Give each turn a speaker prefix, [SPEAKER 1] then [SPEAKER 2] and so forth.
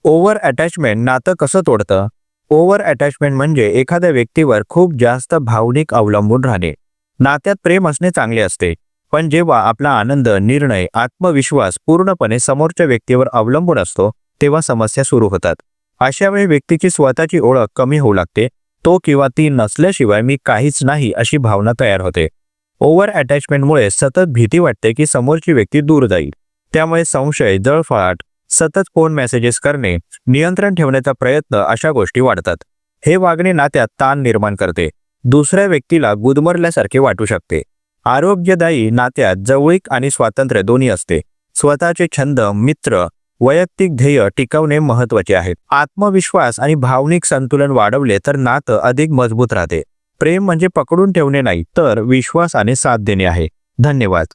[SPEAKER 1] Over attachment नातं कसं तोडतं? Over attachment म्हणजे एखाद्या व्यक्तीवर खूप जास्त भावनिक अवलंबून राहणे. नात्यात प्रेम असणे चांगले असते, पण जेव्हा आपला आनंद, निर्णय, आत्मविश्वास पूर्णपणे समोरच्या व्यक्तीवर अवलंबून असतो, तेव्हा समस्या सुरू होतात. अशा वेळी व्यक्तीची स्वतःची ओळख कमी होऊ लागते. तो किंवा ती नसल्याशिवाय मी काहीच नाही अशी भावना तयार होते. ओव्हर अटॅचमेंटमुळे सतत भीती वाटते की समोरची व्यक्ती दूर जाईल. त्यामुळे संशय, जळफळाट, सतत फोन मेसेजेस करणे, नियंत्रण ठेवण्याचा प्रयत्न अशा गोष्टी वाढतात. हे वागणे नात्यात ताण निर्माण करते. दुसऱ्या व्यक्तीला गुदमरल्यासारखे वाटू शकते. आरोग्यदायी नात्यात जवळीक आणि स्वातंत्र्य दोन्ही असते. स्वतःचे छंद, मित्र, वैयक्तिक ध्येय टिकवणे महत्त्वाचे आहेत. आत्मविश्वास आणि भावनिक संतुलन वाढवले तर नातं अधिक मजबूत राहते. प्रेम म्हणजे पकडून ठेवणे नाही, तर विश्वासाने साथ देणे आहे. धन्यवाद.